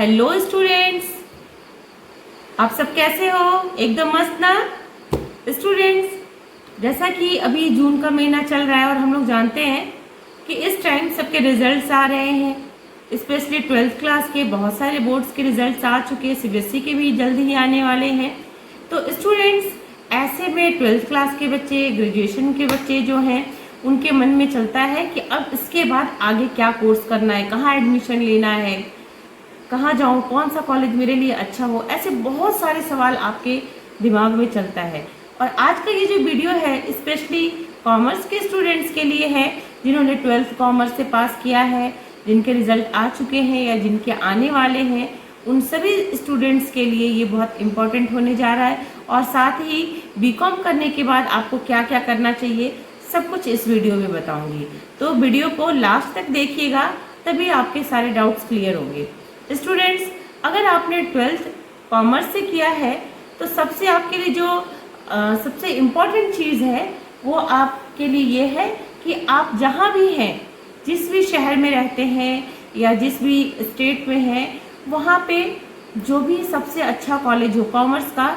Hello students, आप सब कैसे हो? एकदम मस्त ना स्टूडेंट्स। जैसा कि अभी जून का महीना चल रहा है और हम लोग जानते हैं कि इस टाइम सबके रिजल्ट्स आ रहे हैं। स्पेशली 12th क्लास के बहुत सारे बोर्ड्स के रिजल्ट्स आ चुके हैं, सीबीएसई के भी जल्द ही आने वाले हैं। तो स्टूडेंट्स, ऐसे में 12th क्लास के बच्चे, ग्रेजुएशन के बच्चे जो हैं, उनके मन में चलता है कि अब इसके बाद आगे क्या कोर्स करना है, कहाँ एडमिशन लेना है, कहाँ जाऊँ, कौन सा कॉलेज मेरे लिए अच्छा हो। ऐसे बहुत सारे सवाल आपके दिमाग में चलता है। और आज का ये जो वीडियो है स्पेशली कॉमर्स के स्टूडेंट्स के लिए है, जिन्होंने 12th कॉमर्स से पास किया है, जिनके रिजल्ट आ चुके हैं या जिनके आने वाले हैं, उन सभी स्टूडेंट्स के लिए ये बहुत इम्पोर्टेंट होने जा रहा है। और साथ ही बीकॉम करने के बाद आपको क्या क्या करना चाहिए, सब कुछ इस वीडियो में बताऊंगी। तो वीडियो को लास्ट तक देखिएगा, तभी आपके सारे डाउट्स क्लियर होंगे। स्टूडेंट्स, अगर आपने 12th कॉमर्स से किया है तो सबसे आपके लिए जो सबसे इम्पोर्टेंट चीज़ है वो आपके लिए ये है कि आप जहाँ भी हैं, जिस भी शहर में रहते हैं या जिस भी स्टेट में हैं, वहाँ पे जो भी सबसे अच्छा कॉलेज हो कॉमर्स का,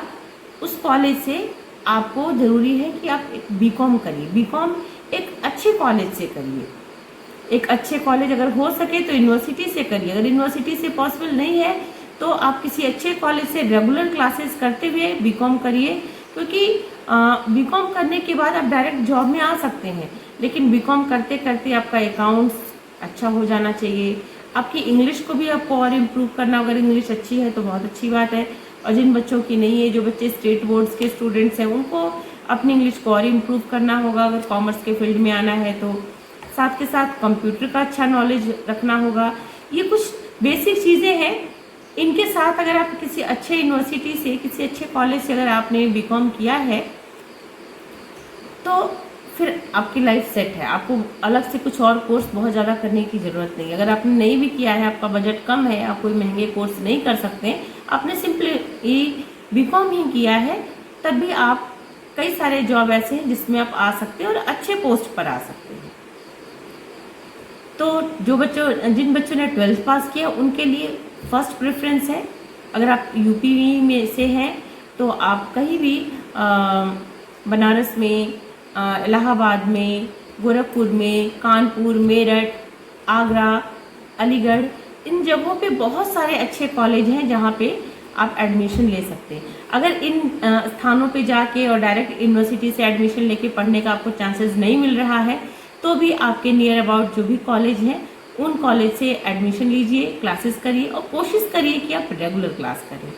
उस कॉलेज से आपको ज़रूरी है कि आप एक बीकॉम करिए। बीकॉम एक अच्छे कॉलेज से करिए। एक अच्छे कॉलेज अगर हो सके तो यूनिवर्सिटी से करिए। अगर यूनिवर्सिटी से पॉसिबल नहीं है तो आप किसी अच्छे कॉलेज से रेगुलर क्लासेस करते हुए बीकॉम करिए, क्योंकि बीकॉम करने के बाद आप डायरेक्ट जॉब में आ सकते हैं। लेकिन बीकॉम करते करते आपका अकाउंट्स अच्छा हो जाना चाहिए। आपकी इंग्लिश को भी आपको और इम्प्रूव करना, अगर इंग्लिश अच्छी है तो बहुत अच्छी बात है। और जिन बच्चों की नहीं है, जो बच्चे स्टेट बोर्ड्स के स्टूडेंट्स हैं, उनको अपनी इंग्लिश को और इम्प्रूव करना होगा अगर कॉमर्स के फील्ड में आना है तो। साथ के साथ कंप्यूटर का अच्छा नॉलेज रखना होगा। ये कुछ बेसिक चीज़ें हैं। इनके साथ अगर आप किसी अच्छे यूनिवर्सिटी से, किसी अच्छे कॉलेज से अगर आपने बीकॉम किया है तो फिर आपकी लाइफ सेट है। आपको अलग से कुछ और कोर्स बहुत ज़्यादा करने की ज़रूरत नहीं है। अगर आपने नहीं भी किया है, आपका बजट कम है, आप कोई महंगे कोर्स नहीं कर सकते, आपने सिंपली बीकॉम ही किया है, तब भी आप कई सारे जॉब ऐसे हैं जिसमें आप आ सकते हैं और अच्छे पोस्ट पर आ सकते हैं। तो जिन बच्चों ने 12th पास किया उनके लिए फर्स्ट प्रेफरेंस है। अगर आप यूपी में से हैं तो आप कहीं भी बनारस में, इलाहाबाद में, गोरखपुर में, कानपुर, मेरठ, आगरा, अलीगढ़, इन जगहों पे बहुत सारे अच्छे कॉलेज हैं जहाँ पे आप एडमिशन ले सकते हैं। अगर इन स्थानों पे जाके और डायरेक्ट यूनिवर्सिटी से एडमिशन लेके पढ़ने का आपको चांसेस नहीं मिल रहा है तो भी आपके नियर अबाउट जो भी कॉलेज हैं उन कॉलेज से एडमिशन लीजिए, क्लासेस करिए और कोशिश करिए कि आप रेगुलर क्लास करें।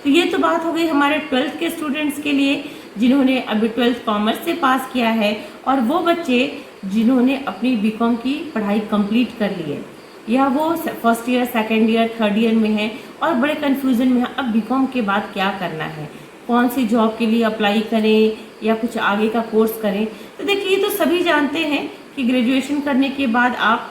तो ये तो बात हो गई हमारे 12th के स्टूडेंट्स के लिए, जिन्होंने अभी 12th कॉमर्स से पास किया है, और वो बच्चे जिन्होंने अपनी बीकॉम की पढ़ाई कंप्लीट कर ली है, या वो first year, second year, third year में है और बड़े कन्फ्यूज़न में है अब बीकॉम के बाद क्या करना है, कौन सी जॉब के लिए अप्लाई करें या कुछ आगे का कोर्स करें। तो देखिए, ये तो सभी जानते हैं कि ग्रेजुएशन करने के बाद आप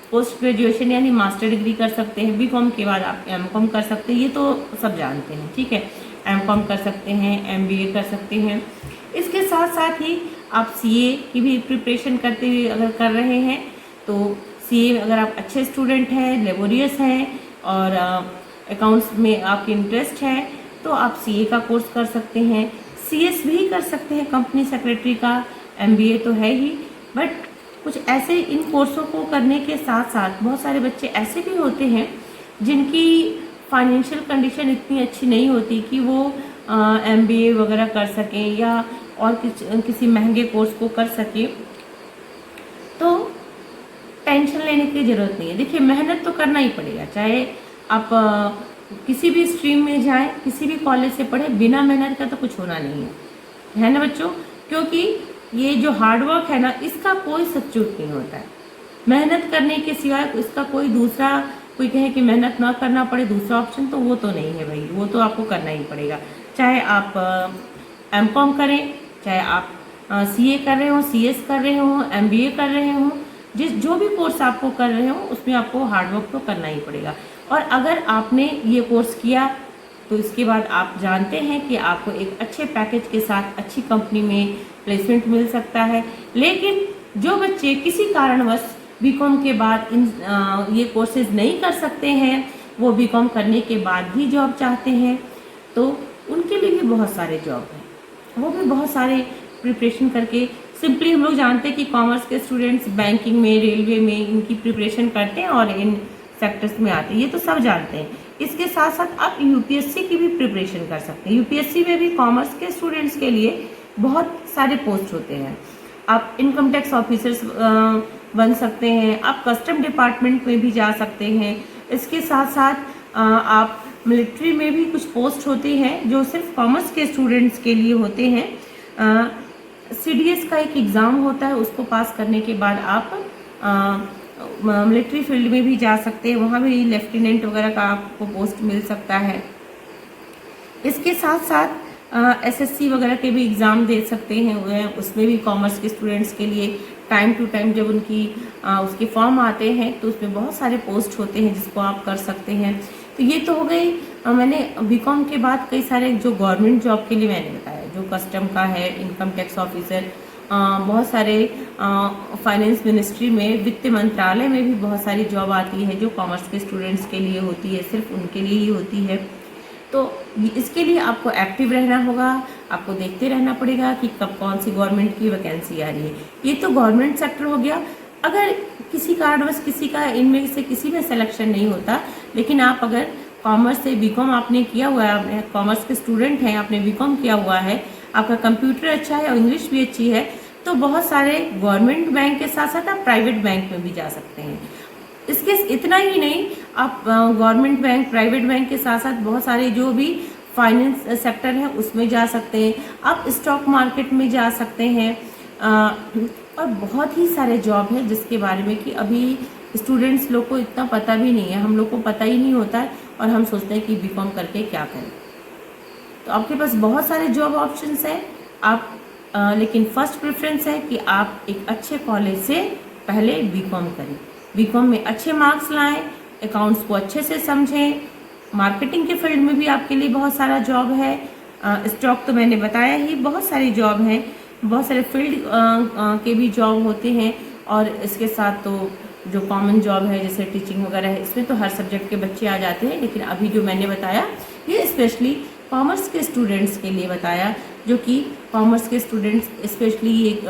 पोस्ट ग्रेजुएशन यानी मास्टर डिग्री कर सकते हैं। बीकॉम के बाद आप एमकॉम कर सकते हैं, ये तो सब जानते हैं, ठीक है। एमकॉम कर सकते हैं, एमबीए कर सकते हैं। इसके साथ साथ ही आप सीए की भी प्रिपरेशन करते हुए अगर कर रहे हैं तो सीए, अगर आप अच्छे स्टूडेंट हैं, लेबोरियस हैं और अकाउंट्स में आपकी इंटरेस्ट है तो आप सीए का कोर्स कर सकते हैं। सीएस भी कर सकते हैं, कंपनी सेक्रेटरी का, एमबीए तो है ही। बट कुछ ऐसे इन कोर्सों को करने के साथ साथ बहुत सारे बच्चे ऐसे भी होते हैं जिनकी फाइनेंशियल कंडीशन इतनी अच्छी नहीं होती कि वो एमबीए वगैरह कर सकें या और किसी महंगे कोर्स को कर सकें। तो टेंशन लेने की ज़रूरत नहीं है। देखिए, मेहनत तो करना ही पड़ेगा, चाहे आप किसी भी स्ट्रीम में जाएं, किसी भी कॉलेज से पढ़ें, बिना मेहनत का तो कुछ होना नहीं है ना बच्चों। क्योंकि ये जो हार्डवर्क है ना, इसका कोई सब्स्टिट्यूट नहीं होता है। मेहनत करने के सिवाय इसका कोई दूसरा, कोई कहे कि मेहनत ना करना पड़े, दूसरा ऑप्शन तो वो तो नहीं है भाई, वो तो आपको करना ही पड़ेगा। चाहे आप एमकॉम करें, चाहे आप सीए कर रहे हो, सीएस कर रहे हो, एमबीए कर रहे हो, जो भी कोर्स आपको कर रहे हो उसमें आपको हार्डवर्क तो करना ही पड़ेगा। और अगर आपने ये कोर्स किया तो इसके बाद आप जानते हैं कि आपको एक अच्छे पैकेज के साथ अच्छी कंपनी में प्लेसमेंट मिल सकता है। लेकिन जो बच्चे किसी कारणवश बीकॉम के बाद ये कोर्सेज नहीं कर सकते हैं वो बीकॉम करने के बाद भी जॉब चाहते हैं, तो उनके लिए भी बहुत सारे जॉब हैं। वो भी बहुत सारे प्रिपरेशन करके, सिंपली हम लोग जानते हैं कि कॉमर्स के स्टूडेंट्स बैंकिंग में, रेलवे में इनकी प्रिपरेशन करते हैं और इन सेक्टर्स में आते हैं, ये तो सब जानते हैं। इसके साथ साथ आप यूपीएससी की भी प्रिपरेशन कर सकते हैं। यूपीएससी में भी कॉमर्स के स्टूडेंट्स के लिए बहुत सारे पोस्ट होते हैं। आप इनकम टैक्स ऑफिसर्स बन सकते हैं, आप कस्टम डिपार्टमेंट में भी जा सकते हैं। इसके साथ साथ आप मिलिट्री में भी कुछ पोस्ट होती हैं जो सिर्फ कॉमर्स के स्टूडेंट्स के लिए होते हैं। सीडीएस का एक एग्ज़ाम होता है, उसको पास करने के बाद आप मिलिट्री फील्ड में भी जा सकते हैं, वहाँ भी लेफ्टिनेंट वगैरह का आपको पोस्ट मिल सकता है। इसके साथ साथ एसएससी वगैरह के भी एग्ज़ाम दे सकते हैं, उसमें भी कॉमर्स के स्टूडेंट्स के लिए टाइम टू टाइम जब उनकी उसके फॉर्म आते हैं तो उसमें बहुत सारे पोस्ट होते हैं जिसको आप कर सकते हैं। तो ये तो हो गई, मैंने बीकॉम के बाद कई सारे जो गवर्नमेंट जॉब के लिए मैंने बताया, जो कस्टम का है, इनकम टैक्स ऑफिसर, बहुत सारे फाइनेंस मिनिस्ट्री में, वित्त मंत्रालय में भी बहुत सारी जॉब आती है जो कॉमर्स के स्टूडेंट्स के लिए होती है, सिर्फ उनके लिए ही होती है। तो इसके लिए आपको एक्टिव रहना होगा, आपको देखते रहना पड़ेगा कि कब कौन सी गवर्नमेंट की वैकेंसी आ रही है। ये तो गवर्नमेंट सेक्टर हो गया। अगर किसी कारणवश किसी का इनमें से किसी में सिलेक्शन नहीं होता, लेकिन आप अगर कॉमर्स से बीकॉम आपने किया हुआ है, कॉमर्स के स्टूडेंट हैं, आपने बीकॉम किया हुआ है, आपका कंप्यूटर अच्छा है और इंग्लिश भी अच्छी है, तो बहुत सारे गवर्नमेंट बैंक के साथ साथ आप प्राइवेट बैंक में भी जा सकते हैं। इसके इतना ही नहीं, आप गवर्नमेंट बैंक, प्राइवेट बैंक के साथ साथ बहुत सारे जो भी फाइनेंस सेक्टर है उसमें जा सकते हैं, आप स्टॉक मार्केट में जा सकते हैं, और बहुत ही सारे जॉब हैं जिसके बारे में कि अभी स्टूडेंट्स लोग को इतना पता भी नहीं है, हम लोग को पता ही नहीं होता है और हम सोचते हैं कि बीकॉम करके क्या करें। तो आपके पास बहुत सारे जॉब ऑप्शंस हैं, आप लेकिन फर्स्ट प्रेफरेंस है कि आप एक अच्छे कॉलेज से पहले बीकॉम करें, बीकॉम में अच्छे मार्क्स लाएं, अकाउंट्स को अच्छे से समझें। मार्केटिंग के फील्ड में भी आपके लिए बहुत सारा जॉब है, स्टॉक तो मैंने बताया ही, बहुत सारी जॉब हैं, बहुत सारे फील्ड के भी जॉब होते हैं। और इसके साथ तो जो कॉमन जॉब है जैसे टीचिंग वगैरह है, इसमें तो हर सब्जेक्ट के बच्चे आ जाते हैं, लेकिन अभी जो मैंने बताया ये स्पेशली कॉमर्स के स्टूडेंट्स के लिए बताया, जो कि कॉमर्स के स्टूडेंट्स स्पेशली एक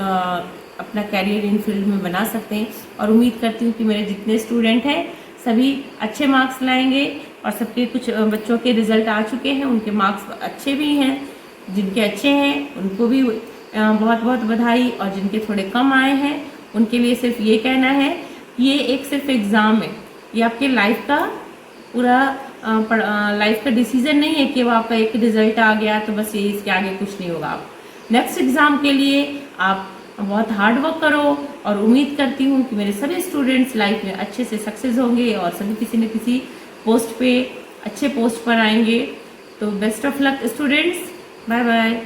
अपना कैरियर इन फील्ड में बना सकते हैं। और उम्मीद करती हूँ कि मेरे जितने स्टूडेंट हैं सभी अच्छे मार्क्स लाएंगे, और सबके कुछ बच्चों के रिजल्ट आ चुके हैं, उनके मार्क्स अच्छे भी हैं, जिनके अच्छे हैं उनको भी बहुत बहुत बधाई, और जिनके थोड़े कम आए हैं उनके लिए सिर्फ ये कहना है कि ये एक सिर्फ एग्ज़ाम है, ये आपके लाइफ का पूरा लाइफ का डिसीजन नहीं है कि वो आपका एक रिजल्ट आ गया तो बस ये, इसके आगे कुछ नहीं होगा। आप नेक्स्ट एग्ज़ाम के लिए आप बहुत हार्ड वर्क करो, और उम्मीद करती हूँ कि मेरे सभी स्टूडेंट्स लाइफ में अच्छे से सक्सेस होंगे और सभी किसी न किसी पोस्ट पे, अच्छे पोस्ट पर आएंगे। तो best of luck students, bye bye.